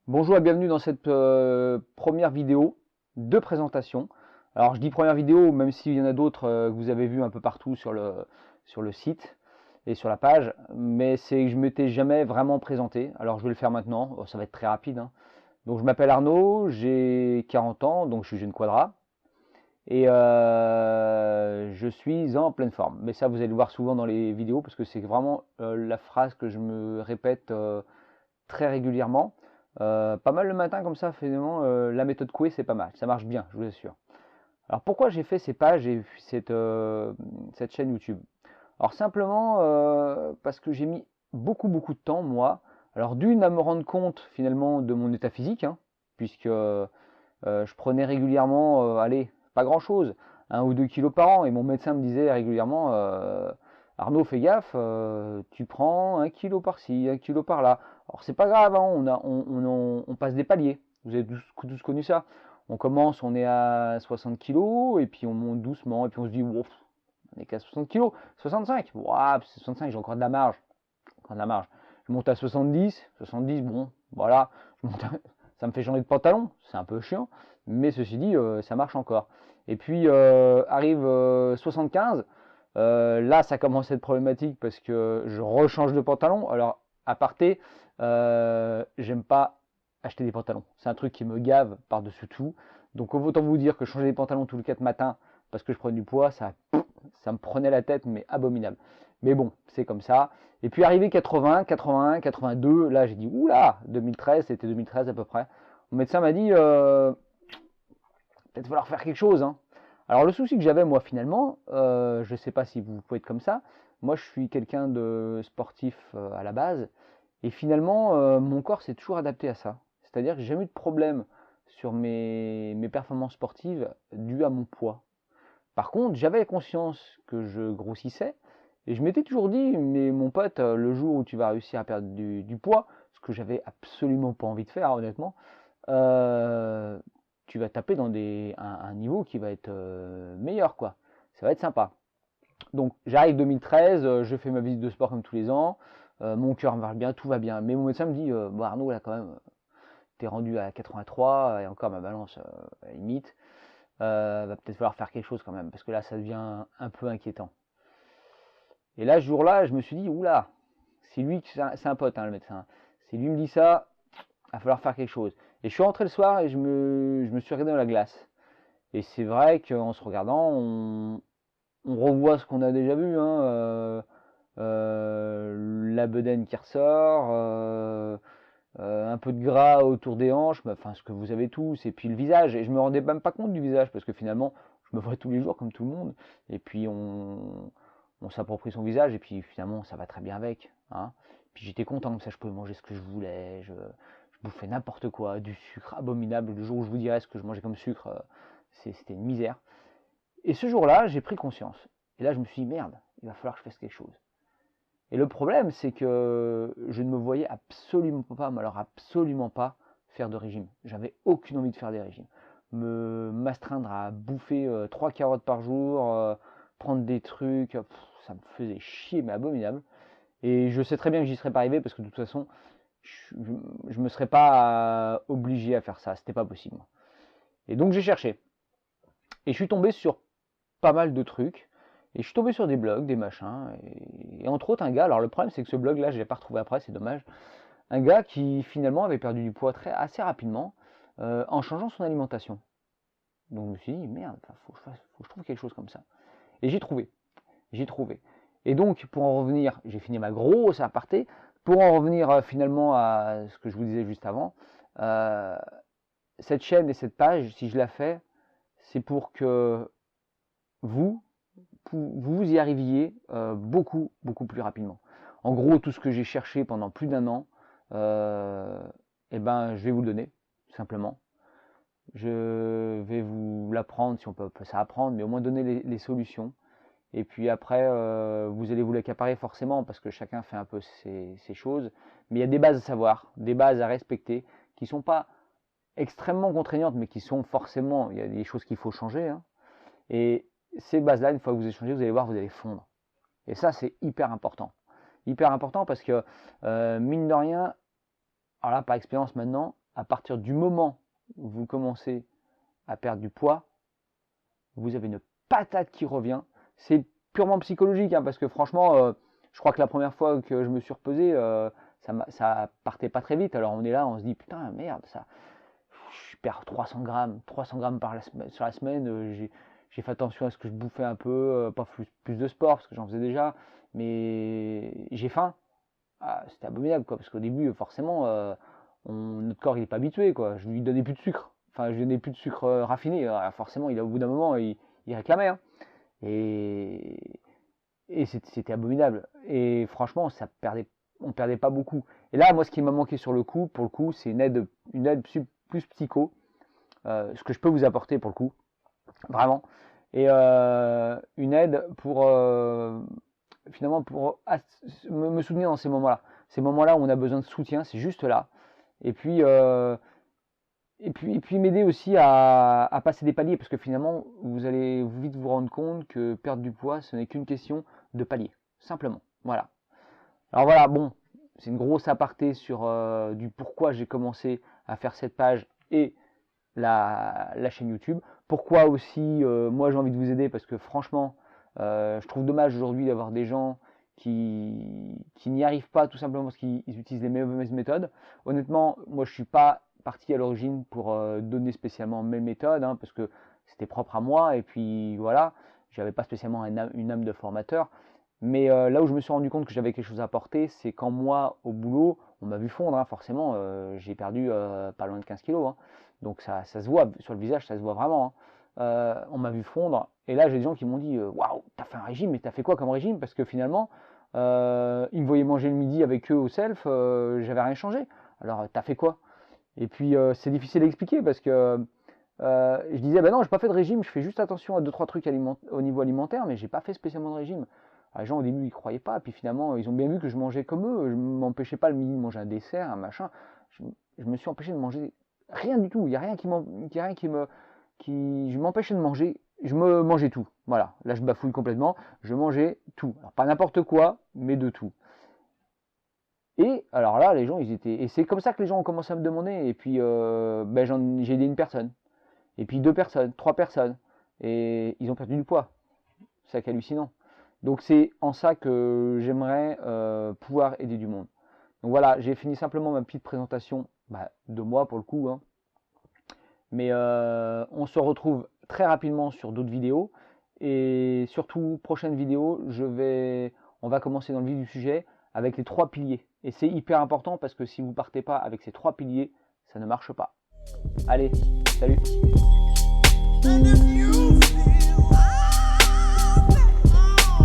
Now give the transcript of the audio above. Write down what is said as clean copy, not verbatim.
Bonjour et bienvenue dans cette première vidéo de présentation. Alors je dis première vidéo, même s'il y en a d'autres que vous avez vu un peu partout sur le site et sur la page, mais c'est que je ne m'étais jamais vraiment présenté. Alors je vais le faire maintenant, ça va être très rapide, hein. Donc je m'appelle Arnaud, j'ai 40 ans, donc je suis jeune quadra, et je suis en pleine forme. Mais ça vous allez le voir souvent dans les vidéos, parce que c'est vraiment la phrase que je me répète très régulièrement. Pas mal le matin comme ça, finalement, la méthode Coué, c'est pas mal. Ça marche bien, je vous assure. Alors pourquoi j'ai fait ces pages et cette chaîne YouTube? Alors simplement parce que j'ai mis beaucoup de temps, moi. Alors d'une, à me rendre compte finalement de mon état physique, hein, puisque je prenais régulièrement, allez, pas grand-chose, 1 ou 2 kilos par an, et mon médecin me disait régulièrement, Arnaud, fais gaffe, tu prends 1 kilo par-ci, 1 kilo par-là. Alors c'est pas grave, hein, on passe des paliers, vous avez tous connu ça. On commence, on est à 60 kilos, et puis on monte doucement, et puis on se dit, wow, on est qu'à 60 kilos, 65, wow, 65, j'ai encore de la marge, encore de la marge. Je monte à 70, 70, bon, voilà, ça me fait changer de pantalon, c'est un peu chiant, mais ceci dit, ça marche encore. Et puis arrive 75, là ça commence à être problématique parce que je rechange de pantalon. Alors, à parté, j'aime pas acheter des pantalons, c'est un truc qui me gave par-dessus tout. Donc autant vous dire que changer des pantalons tous les 4 matins parce que je prenais du poids, ça me prenait la tête, mais abominable. Mais bon, c'est comme ça. Et puis arrivé 80, 81, 82, là j'ai dit oula, 2013, c'était 2013 à peu près. Mon médecin m'a dit peut-être falloir faire quelque chose, hein. Alors le souci que j'avais moi finalement, je ne sais pas si vous pouvez être comme ça, moi je suis quelqu'un de sportif à la base, et finalement mon corps s'est toujours adapté à ça. C'est-à-dire que j'ai jamais eu de problème sur mes performances sportives dues à mon poids. Par contre, j'avais conscience que je grossissais et je m'étais toujours dit, mais mon pote, le jour où tu vas réussir à perdre du poids, ce que j'avais absolument pas envie de faire, honnêtement, euh, tu vas taper dans un niveau qui va être meilleur, quoi. Ça va être sympa. Donc, j'arrive 2013, je fais ma visite de sport comme tous les ans, mon cœur va bien, tout va bien. Mais mon médecin me dit, bon, Arnaud, là, quand même, t'es rendu à 83 et encore ma balance à la limite. Va peut-être falloir faire quelque chose quand même, parce que là, ça devient un peu inquiétant. Et là, ce jour-là, je me suis dit, oula, c'est lui, c'est un pote, hein, le médecin. Si lui me dit ça, il va falloir faire quelque chose. Et je suis rentré le soir et je me suis regardé dans la glace. Et c'est vrai qu'en se regardant, on revoit ce qu'on a déjà vu, hein, la bedaine qui ressort, un peu de gras autour des hanches, enfin ce que vous avez tous, et puis le visage. Et je me rendais même pas compte du visage parce que finalement, je me vois tous les jours comme tout le monde. Et puis on s'approprie son visage et puis finalement ça va très bien avec, hein. Puis j'étais content comme ça, je pouvais manger ce que je voulais, je bouffais n'importe quoi, du sucre abominable. Le jour où je vous dirai ce que je mangeais comme sucre, c'était une misère. Et ce jour-là, j'ai pris conscience. Et là, je me suis dit merde, il va falloir que je fasse quelque chose. Et le problème, c'est que je ne me voyais absolument pas, mais alors absolument pas, faire de régime. J'avais aucune envie de faire des régimes. M'astreindre à bouffer 3 carottes par jour, prendre des trucs, ça me faisait chier, mais abominable. Et je sais très bien que j'y serais pas arrivé parce que de toute façon, je me serais pas obligé à faire ça, c'était pas possible. Et donc j'ai cherché. Et je suis tombé sur pas mal de trucs. Et je suis tombé sur des blogs, des machins, et entre autres un gars, alors le problème c'est que ce blog là je l'ai pas retrouvé après, c'est dommage, un gars qui finalement avait perdu du poids assez rapidement en changeant son alimentation. Donc je me suis dit merde, faut que je trouve quelque chose comme ça. Et j'ai trouvé. Et donc pour en revenir, j'ai fini ma grosse aparté, pour en revenir finalement à ce que je vous disais juste avant, euh, cette chaîne et cette page, si je la fais, c'est pour que vous, vous y arriviez beaucoup plus rapidement. En gros, tout ce que j'ai cherché pendant plus d'1 an, eh ben, je vais vous le donner, tout simplement. Je vais vous l'apprendre, si on peut appeler ça apprendre, mais au moins donner les solutions. Et puis après, vous allez vous l'accaparer forcément, parce que chacun fait un peu ses choses. Mais il y a des bases à savoir, des bases à respecter, qui ne sont pas extrêmement contraignantes, mais qui sont forcément, il y a des choses qu'il faut changer, hein. Et ces bases-là, une fois que vous échangez, vous allez voir, vous allez fondre. Et ça, c'est hyper important. Hyper important parce que, mine de rien, alors là, par expérience maintenant, à partir du moment où vous commencez à perdre du poids, vous avez une patate qui revient. C'est purement psychologique, hein, parce que franchement, je crois que la première fois que je me suis repesé, ça partait pas très vite. Alors on est là, on se dit putain merde, ça, je perds 300 grammes sur la semaine. J'ai fait attention à ce que je bouffais un peu, pas plus de sport parce que j'en faisais déjà, mais j'ai faim. Ah, c'était abominable quoi, parce qu'au début forcément notre corps il est pas habitué quoi. Je lui donnais plus de sucre, enfin je lui donnais plus de sucre raffiné. Alors, forcément au bout d'un moment il réclamait, hein. Et, et c'était abominable. Et franchement on perdait pas beaucoup. Et là moi ce qui m'a manqué sur le coup, pour le coup, c'est une aide plus psycho, ce que je peux vous apporter pour le coup, vraiment. Et une aide pour finalement pour me soutenir dans ces moments-là. Ces moments-là où on a besoin de soutien, c'est juste là. Et puis m'aider aussi à passer des paliers, parce que finalement vous allez vite vous rendre compte que perdre du poids, ce n'est qu'une question de palier, simplement. Voilà. Alors voilà, bon, c'est une grosse aparté sur du pourquoi j'ai commencé à faire cette page et la chaîne YouTube. Pourquoi aussi moi j'ai envie de vous aider, parce que franchement je trouve dommage aujourd'hui d'avoir des gens qui n'y arrivent pas tout simplement parce qu'ils utilisent les mauvaises méthodes. Honnêtement, moi je suis pas parti à l'origine pour donner spécialement mes méthodes, hein, parce que c'était propre à moi et puis voilà, j'avais pas spécialement une âme de formateur. Mais là où je me suis rendu compte que j'avais quelque chose à apporter, c'est quand moi, au boulot, on m'a vu fondre, hein, forcément, j'ai perdu pas loin de 15 kilos, hein. Donc ça se voit, sur le visage, ça se voit vraiment, hein. On m'a vu fondre, et là j'ai des gens qui m'ont dit waouh, t'as fait un régime, mais t'as fait quoi comme régime? Parce que finalement, ils me voyaient manger le midi avec eux au self, j'avais rien changé. Alors t'as fait quoi? Et puis c'est difficile à expliquer parce que je disais bah non, j'ai pas fait de régime, je fais juste attention à 2-3 trucs au niveau alimentaire, mais j'ai pas fait spécialement de régime. Les gens au début ils croyaient pas, puis finalement ils ont bien vu que je mangeais comme eux, je m'empêchais pas le midi de manger un dessert, un machin. Je me suis empêché de manger rien du tout, il y a rien je m'empêchais de manger, je me mangeais tout. Voilà, là je bafouille complètement, je mangeais tout. Alors pas n'importe quoi, mais de tout. Et alors là, les gens, et c'est comme ça que les gens ont commencé à me demander. Et puis, j'ai aidé une personne, et puis 2 personnes, 3 personnes, et ils ont perdu du poids. C'est hallucinant. Donc c'est en ça que j'aimerais pouvoir aider du monde. Donc voilà, j'ai fini simplement ma petite présentation de moi pour le coup, hein. Mais on se retrouve très rapidement sur d'autres vidéos. Et surtout, prochaine vidéo, on va commencer dans le vif du sujet avec les 3 piliers. Et c'est hyper important parce que si vous partez pas avec ces 3 piliers, ça ne marche pas. Allez, salut!